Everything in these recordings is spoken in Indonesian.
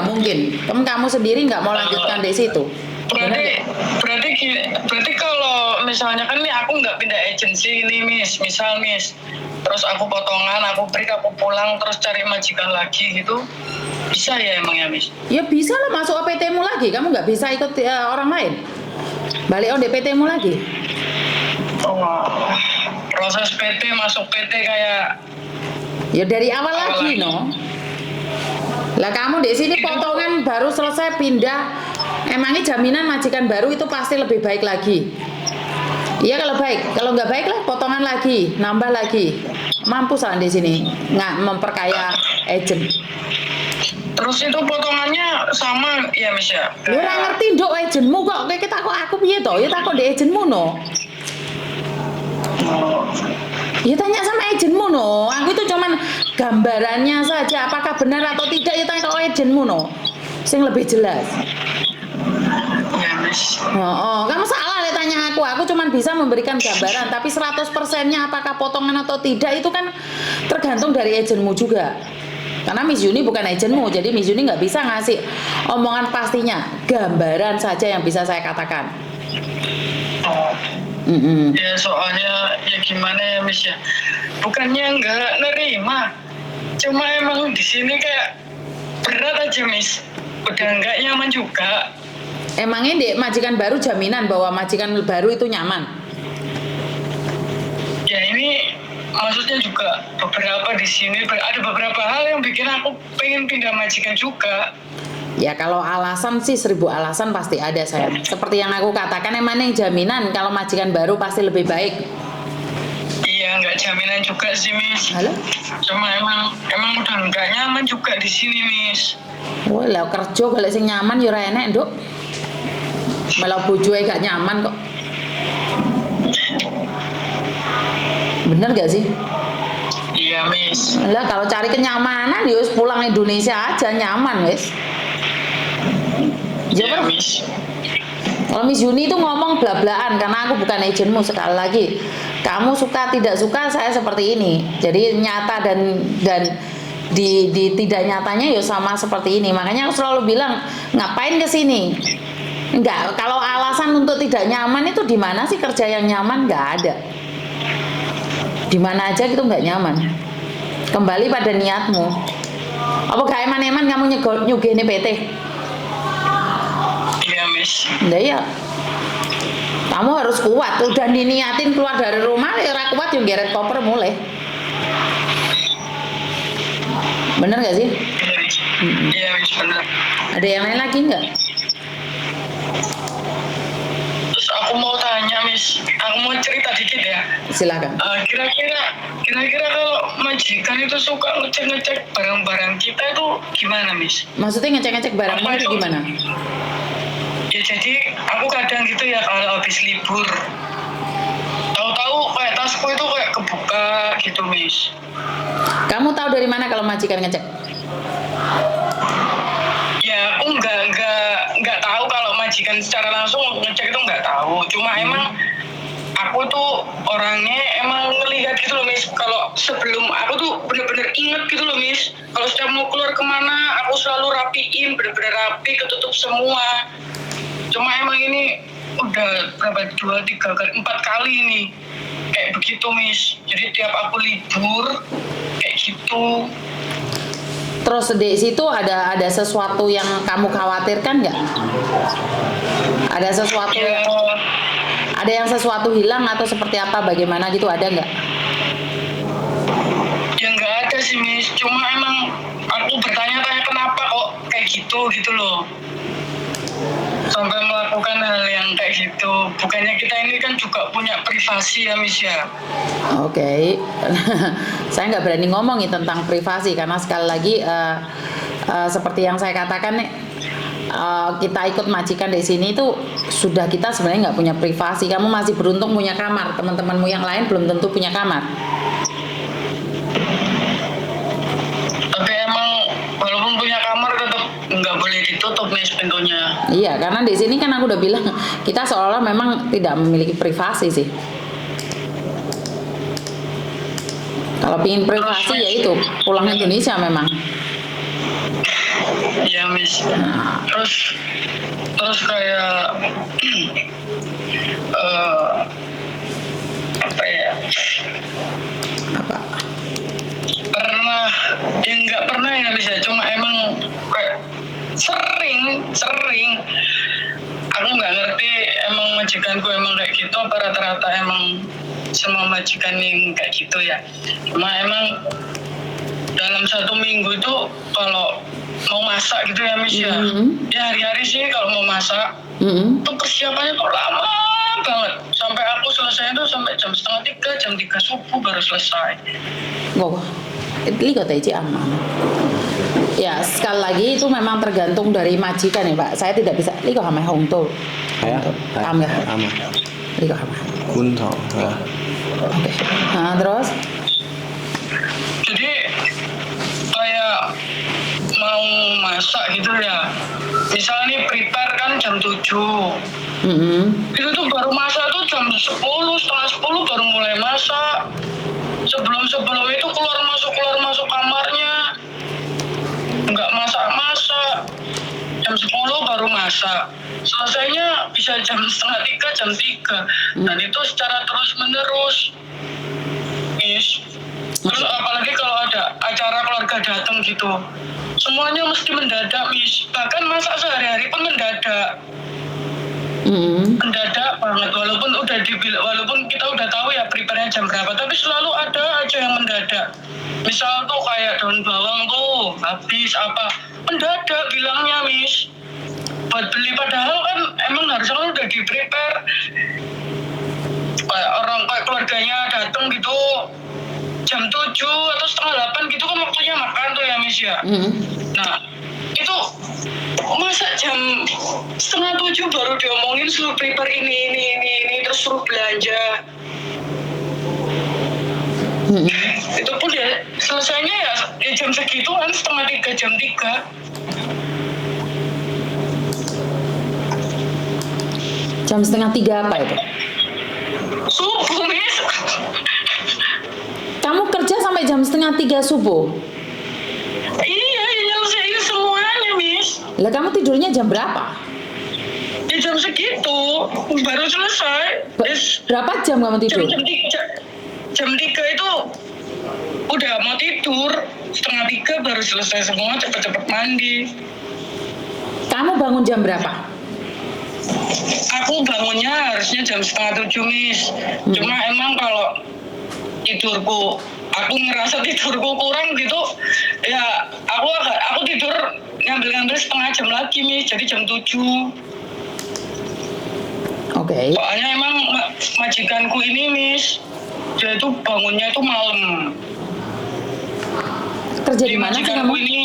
nggak mungkin. Kamu sendiri nggak mau lanjutkan di situ. Berarti kalau misalnya kan nih aku nggak pindah agensi ini misal terus aku potongan, aku break, aku pulang terus cari majikan lagi gitu, bisa ya emang ya Miss? Ya bisa lah, masuk OPT-mu lagi. Kamu nggak bisa ikut orang lain. Balik ODPT-mu lagi. Oh, proses PT masuk PT kayak ya dari awal lagi no. Lah kamu di sini potongan baru selesai pindah, emangnya jaminan majikan baru itu pasti lebih baik lagi? Iya kalau baik, kalau nggak baik lah potongan lagi, nambah lagi. Mampus lah di sini nggak memperkaya agent. Terus itu potongannya sama ya Miss ya? Lu nggak ngerti dok agentmu kok, kayak kita kok aku piye toh? Ya takut di agentmu no. Ya tanya sama agentmu no. Aku itu cuman gambarannya saja, apakah benar atau tidak ya tanya ke agentmu no. Sing lebih jelas. Kamu salah ya tanya aku cuma bisa memberikan gambaran, tapi 100%-nya apakah potongan atau tidak itu kan tergantung dari agentmu juga. Karena Miss Yuni bukan agentmu, jadi Miss Yuni nggak bisa ngasih omongan pastinya, gambaran saja yang bisa saya katakan. Ya soalnya ya gimana ya Miss ya, bukannya nggak nerima, cuma emang di sini kayak berat aja Miss, udah nggak nyaman juga. Emangnya dek majikan baru jaminan bahwa majikan baru itu nyaman? Ya ini maksudnya juga beberapa di sini ada beberapa hal yang bikin aku pengen pindah majikan juga. Ya kalau alasan sih 1000 alasan pasti ada sayang. Seperti yang aku katakan, emangnya yang jaminan kalau majikan baru pasti lebih baik? Iya nggak jaminan juga sih Miss. Halo? Cuma emang udah nggak nyaman juga di sini Miss. Wah lah kerja kalau sing nyaman ya ora enak Dok. Malah bojoe gak nyaman kok. Bener gak sih? Iya Miss. Lah kalau cari kenyamanan ya pulang Indonesia aja nyaman wes. Iya Miss. Kalau Miss Yuni itu ngomong bla-blaan karena aku bukan agentmu. Sekali lagi, kamu suka tidak suka saya seperti ini. Jadi nyata dan di tidak nyatanya ya sama seperti ini. Makanya aku selalu bilang ngapain ke sini? Enggak, kalau alasan untuk tidak nyaman itu di mana sih kerja yang nyaman? Enggak ada. Di mana aja gitu enggak nyaman. Kembali pada niatmu. Apa gak eman-eman kamu nyugih PT? Iya Miss. Enggak ya. Kamu harus kuat. Udah diniatin keluar dari rumah, ya kuat yang geret koper mulai. Bener gak sih? Iya Miss, bener. Ada yang lain lagi enggak? Aku mau tanya Miss, aku mau cerita dikit ya. Silakan. Kira-kira kalau majikan itu suka ngecek barang-barang kita itu gimana Miss? Maksudnya ngecek barangmu itu gimana? Ya jadi aku kadang gitu ya kalau habis libur, tahu-tahu kayak tasku itu kayak kebuka gitu Miss. Kamu tahu dari mana kalau majikan ngecek? Ya aku nggak tahu kalau majikan secara langsung ngecek itu nggak tahu. Cuma emang aku tuh orangnya emang ngelihat gitu loh Miss. Kalau sebelum aku tuh bener-bener inget gitu loh Miss. Kalau setiap mau keluar kemana aku selalu rapiin, bener-bener rapi, ketutup semua. Cuma emang ini udah berapa 2, 3 kali, 4 kali nih kayak begitu Miss. Jadi tiap aku libur kayak gitu. Terus di situ ada sesuatu yang kamu khawatirkan nggak? Ada sesuatu ya, ada yang sesuatu hilang atau seperti apa? Bagaimana gitu, ada nggak? Ya nggak ada sih Miss. Cuma emang aku bertanya-tanya kenapa kok kayak gitu loh. Sampai melakukan hal yang kayak gitu. Bukannya kita ini kan juga punya privasi ya Miss ya. Oke. Saya nggak berani ngomongin tentang privasi karena sekali lagi seperti yang saya katakan nih, kita ikut majikan di sini itu sudah kita sebenarnya nggak punya privasi. Kamu masih beruntung punya kamar, teman-temanmu yang lain belum tentu punya kamar. Tapi emang walaupun punya kamar tetap nggak boleh ditutup nih pintunya. Iya, karena di sini kan aku udah bilang kita seolah memang tidak memiliki privasi sih. Kalau pingin privasi ya itu pulang Indonesia memang. Iya Miss. Terus kayak apa ya? Apa? Pernah, ya nggak pernah ya Miss ya. Cuma emang kayak sering. Aku nggak ngerti emang majikanku emang kayak gitu apa rata-rata emang semua majikan yang kayak gitu ya. Cuma emang dalam 1 minggu itu kalau mau masak gitu ya Miss ya, ya hari-hari sih kalau mau masak itu persiapannya tuh lama banget, sampai aku selesai itu sampai jam 2:30, jam 3 subuh baru selesai. Wow, ini kata Ici aman. Ya sekali lagi itu memang tergantung dari majikan ya Pak. Saya tidak bisa. Liko hamai hong tuh. Ya, Am ya. aman. Liko hamai. Kunto. Ya. Oke. Nah terus? Jadi kayak mau masak gitu ya, misalnya nih prepare kan jam 7, itu tuh baru masak tuh jam 10, setengah 10 baru mulai masak. Sebelum itu keluar masuk kamarnya, nggak masak. Jam 10 baru masak, selesainya bisa jam 2:30, jam 3, dan itu secara terus menerus Miss. Terus apalagi kalau ada acara keluarga datang gitu, semuanya mesti mendadak Miss. Bahkan masak sehari-hari pun mendadak banget, walaupun kita udah tahu ya prepare-nya jam berapa, tapi selalu ada aja yang mendadak. Misal tuh kayak daun bawang tuh habis apa, mendadak bilangnya Miss buat beli, padahal kan emang harusnya kan udah di prepare. Kayak keluarganya datang gitu jam 7 atau setengah 8 gitu kan waktunya makan tuh ya Miss ya. Nah itu masa jam 6:30 baru diomongin suruh prepare ini terus suruh belanja. Itu pun ya selesainya ya jam segituan, 2:30, jam 3. Jam 2:30 apa itu? Subuh Miss. Kamu kerja sampai jam 2:30 subuh? Iya, nyelesain semuanya Miss. Lah kamu tidurnya jam berapa? Ya jam segitu baru selesai. Berapa jam kamu tidur? Jam 3 itu udah mau tidur, 2:30 baru selesai semua, cepet-cepet mandi. Kamu bangun jam berapa? Aku bangunnya harusnya jam 6:30 Miss. Cuma emang kalau aku ngerasa tidurku kurang gitu ya, aku tidur ngambil setengah jam lagi Miss, jadi jam 7. Oke. Soalnya emang majikanku ini Miss, dia itu bangunnya itu malam. Kerja di mana sih kamu? Ini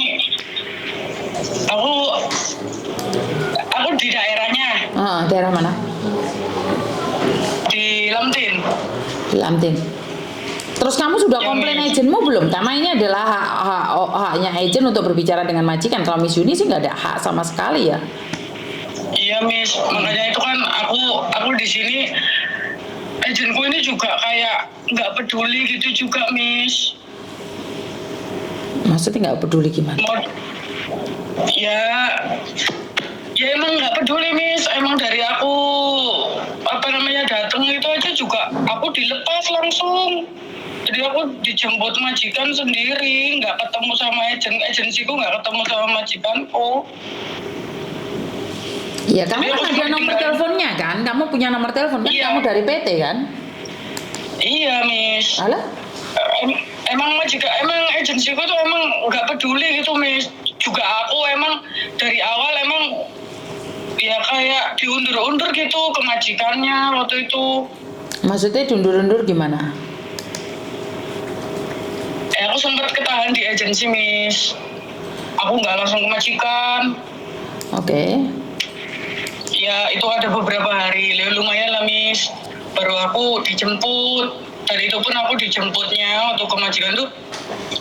aku di daerahnya. Daerah mana? Di Lamtin. Di Lamtin. Terus kamu sudah komplain agenmu belum? Karena ini adalah haknya agen untuk berbicara dengan majikan. Kalau Miss Yuni sih nggak ada hak sama sekali ya. Iya Miss, makanya itu kan aku di sini agenku ini juga kayak nggak peduli gitu juga Miss. Maksudnya nggak peduli gimana? Ya emang nggak peduli Miss. Emang dari aku datang itu aja juga aku dilepas langsung. Jadi aku dijemput majikan sendiri, nggak ketemu sama agensiku, nggak ketemu sama majikanku. Iya, kamu kan ada nomor teleponnya kan? Kamu punya nomor telepon kan? Iya. Kamu dari PT kan? Iya Miss. Alah? Emang agensiku tuh emang nggak peduli gitu Miss. Juga aku emang dari awal emang ya kayak diundur-undur gitu ke majikannya waktu itu. Maksudnya diundur-undur gimana? Aku sempat ketahan di agensi Miss. Aku nggak langsung ke majikan. Oke. Ya itu ada beberapa hari, lumayan lah Miss. Baru aku dijemput. Dan itu pun aku dijemputnya waktu ke majikan tuh,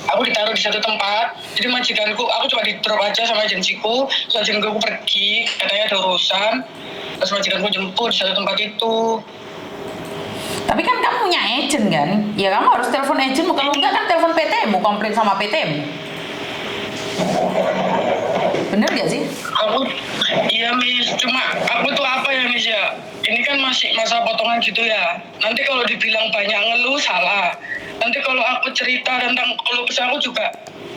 aku ditaruh di satu tempat. Jadi majikanku, aku cuma di drop aja sama agensiku. Terus agensiku pergi, katanya ada urusan. Terus majikanku jemput di satu tempat itu. Tapi kan kamu punya agent kan? Ya kamu harus telepon agentmu. Kalau enggak kan telepon PT-mu, komplain sama PT-mu. Bener gak sih? Aku, iya Miss, cuma aku tuh apa ya Miss ya? Ini kan masih masa potongan gitu ya. Nanti kalau dibilang banyak ngeluh salah. Nanti kalau aku cerita tentang keluh kesah aku juga,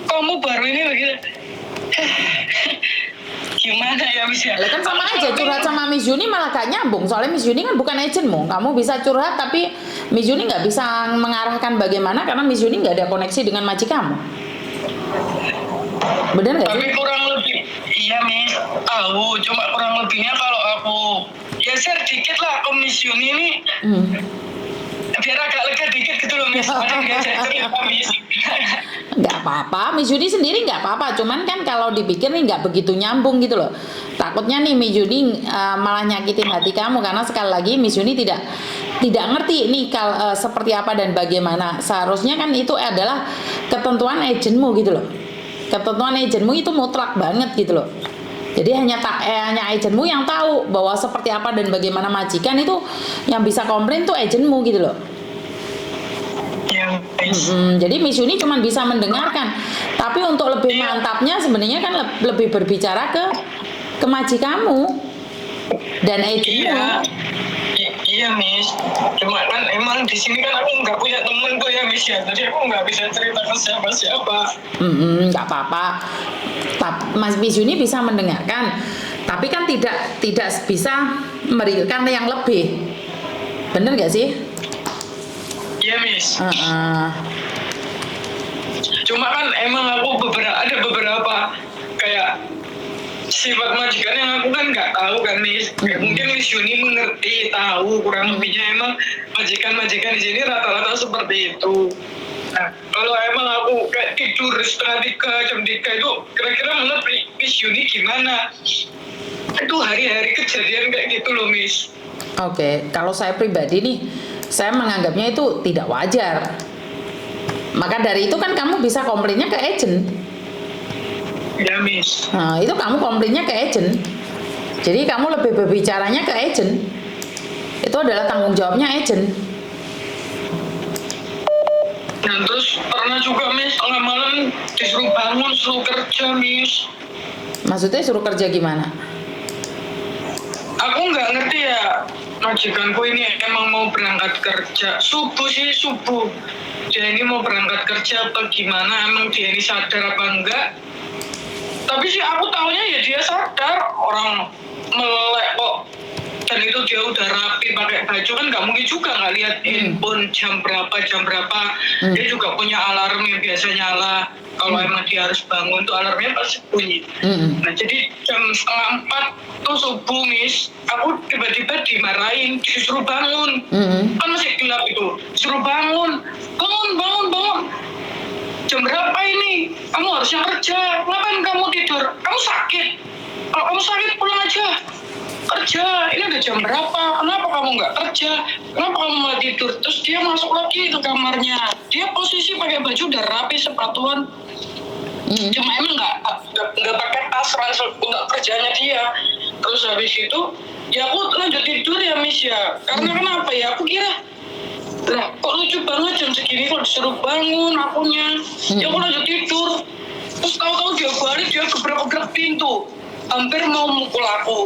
kamu baru ini begitu. Gimana ya Miss ya? Lah kan sama aja, curhat sama Miss Juni malah gak nyambung. Soalnya Miss Juni kan bukan agentmu. Kamu bisa curhat tapi Miss Juni nggak bisa mengarahkan bagaimana karena Miss Juni nggak ada koneksi dengan majikanmu. Bener nggak Tapi sih? kurang lebih, iya Miss, tahu. Cuma kurang lebihnya kalau aku ya share dikit lah ke Miss Yuni ini, biar agak lega dikit gitu loh Miss. Ada nggak cerita Miss? Nggak apa-apa, Miss Juni sendiri nggak apa-apa. Cuman kan kalau dipikir nih nggak begitu nyambung gitu loh. Takutnya nih Miss Juni malah nyakitin hati kamu karena sekali lagi Miss Juni tidak ngerti nih seperti apa dan bagaimana. Seharusnya kan itu adalah ketentuan agentmu gitu loh. Ketentuan agentmu itu mutlak banget gitu loh. Jadi hanya agentmu yang tahu bahwa seperti apa dan bagaimana majikan itu yang bisa komplain tuh agentmu gitu loh. Ya Miss. Jadi Miss Yuni cuma bisa mendengarkan, tapi untuk lebih mantapnya sebenarnya kan lebih berbicara ke majikanmu dan agentmu. Iya Miss. Cuma kan emang di sini kan aku nggak punya temen tuh ya Miss ya. Jadi aku nggak bisa cerita ke siapa-siapa. Nggak apa-apa. Mas Miss Yuni bisa mendengarkan, tapi kan tidak bisa memberikan yang lebih. Bener nggak sih? Iya Miss. Uh-uh. Cuma kan emang aku ada beberapa kayak sifat majikan yang aku kan nggak tahu kan Miss. Mungkin Miss Yuni mengerti, tahu kurang lebihnya emang majikan-majikan di sini rata-rata seperti itu. Nah, kalau emang aku kayak tidur jam 3 itu kira-kira menurut Miss Yuni gimana? Itu hari-hari kejadian kayak gitu loh Miss. Oke, kalau saya pribadi nih, saya menganggapnya itu tidak wajar. Maka dari itu kan kamu bisa komplainnya ke agent. Ya Miss. Nah, itu kamu komplainnya ke agent. Jadi kamu lebih berbicaranya ke agent. Itu adalah tanggung jawabnya agent. Dan terus pernah juga Miss tengah malam disuruh bangun, suruh kerja Miss. Maksudnya suruh kerja gimana? Aku nggak ngerti ya, majikanku ini emang mau berangkat kerja subuh. Dia ini mau berangkat kerja atau gimana, emang dia ini sadar apa enggak. Tapi sih aku tahunya ya dia sadar, orang melek kok. Dan itu dia udah rapi pakai baju, kan nggak mungkin juga nggak lihat handphone jam berapa. Dia juga punya alarm yang biasa nyala. Kalau emang dia harus bangun tuh alarmnya pasti bunyi. Nah jadi jam 3:30 tuh subuh Miss, aku tiba-tiba dimarahin, disuruh bangun. Kan masih gelap itu, disuruh bangun. Jam berapa ini? Kamu harusnya kerja. Ngapain kamu tidur? Kamu sakit. Kalau kamu sakit pulang aja. Kerja. Ini udah jam berapa? Kenapa kamu nggak kerja? Kenapa kamu malah tidur? Terus dia masuk lagi ke kamarnya. Dia posisi pakai baju udah rapi, sepatuan. Cuma emang nggak pakai tas ransel untuk kerjanya dia. Terus habis itu ya aku lanjut tidur ya Miss ya. Karena kenapa ya? Aku kira lah kok lucu banget jam segini kok disuruh bangun akunya. Ya aku lanjut tidur. Terus tahu-tahu dia balik, dia gebrak-gebrak pintu, hampir mau mukul aku.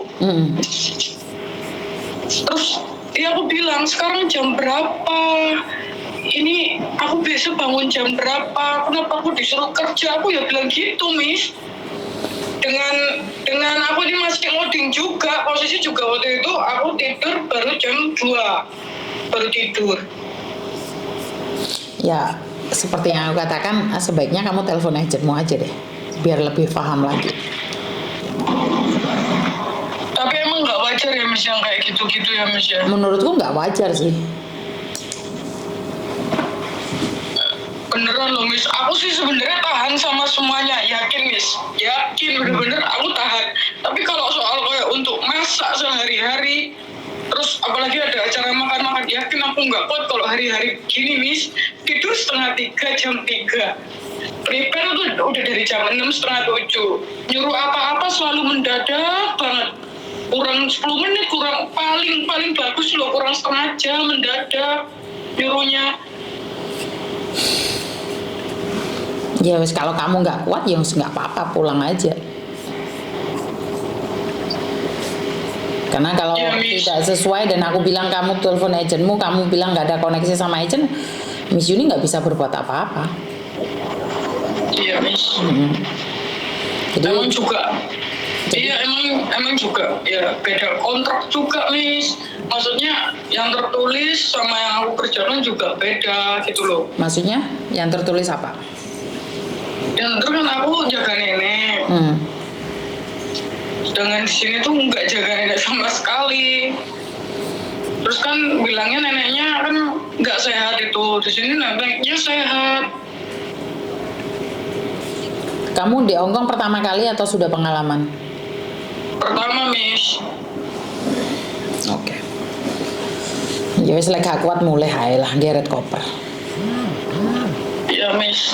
Terus ya aku bilang, sekarang jam berapa? Ini aku besok bangun jam berapa? Kenapa aku disuruh kerja? Aku ya bilang gitu Miss. Dengan aku ini masih ngoding juga, posisi juga waktu itu aku tidur baru jam 2 baru tidur. Ya, seperti yang aku katakan, sebaiknya kamu telepon agentmu aja deh, biar lebih paham lagi. Tapi emang nggak wajar ya Miss yang kayak gitu-gitu ya Miss ya? Menurutku nggak wajar sih. Beneran loh Miss, aku sih sebenarnya tahan sama semuanya, yakin Miss, yakin bener-bener aku tahan. Tapi kalau soal kayak untuk masak sehari-hari, terus apalagi ada acara makan-makan, yakin aku nggak kuat kalau hari-hari gini Miss. Tidur 2:30, jam 3. Prepare tuh udah dari jam 6, 6:30. Nyuruh apa-apa selalu mendadak banget. Kurang 10 menit, kurang paling bagus loh, kurang setengah jam mendadak nyuruhnya. Ya wes, kalau kamu nggak kuat ya wes nggak apa-apa, pulang aja. Karena kalau Iya, Miss. tidak sesuai dan aku bilang kamu telepon agentmu, kamu bilang nggak ada koneksi sama agent, Miss Yuni nggak bisa berbuat apa-apa. Iya, Miss. Jadi Emang juga. Iya, emang juga ya beda kontrak juga, Miss. Maksudnya yang tertulis sama yang aku kerjakan juga beda gitu loh. maksudnya yang tertulis apa? Yang terus kan aku jaga nenek. Sedangkan di sini tuh nggak jaga nenek sama sekali. Terus kan bilangnya neneknya kan nggak sehat itu. Di sini neneknya sehat. Kamu di Hongkong pertama kali atau sudah pengalaman? Pertama, Miss. Oke. Ya wis lek gak kuat mulai ae lah geret koper. Iya, Miss.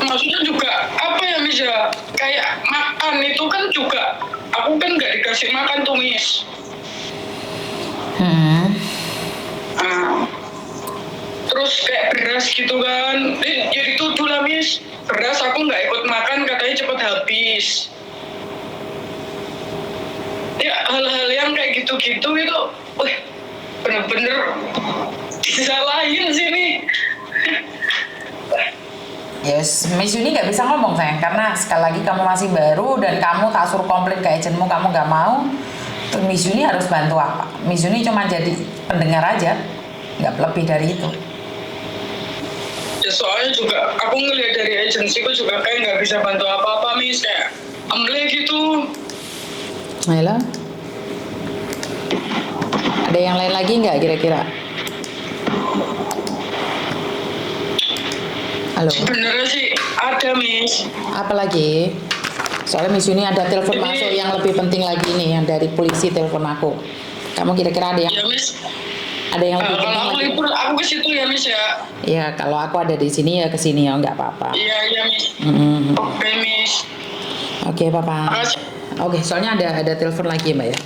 Maksudnya juga apa ya, Miss ya? Kayak makan itu kan juga aku kan nggak dikasih makan tuh, Miss. Nah, terus kayak beras gitu kan. Jadi tuduh lah, Miss. Beras aku nggak ikut makan katanya cepet habis. Ya hal-hal yang kayak gitu-gitu itu, wih, bener-bener disalahin sih nih. Yes, Miss Yuni nggak bisa ngomong sayang karena sekali lagi kamu masih baru dan kamu tak suruh komplain ke agentmu, kamu nggak mau. Terus Miss Yuni harus bantu apa? Miss Yuni cuma jadi pendengar aja, nggak lebih dari itu. Ya soalnya juga aku ngeliat dari agensiku juga kayak nggak bisa bantu apa-apa, Miss, kayak amble gitu. Ayolah. Ada yang lain lagi nggak kira-kira? Halo. Sebenarnya sih ada, Miss. Apa lagi? Soalnya Miss Yuni ada telepon Jadi- masuk yang lebih penting lagi nih, yang dari polisi telepon aku. Kamu kira-kira ada yang Ya, Miss. ada yang lebih Kalau penting aku lagi? libur aku ke situ ya, Miss ya. Ya kalau aku ada di sini ya ke sini ya nggak apa-apa. Iya, Miss. Mm-mm. Oke, Miss. Oke, Papa. Makasih. Oke, soalnya ada telepon lagi Mbak ya.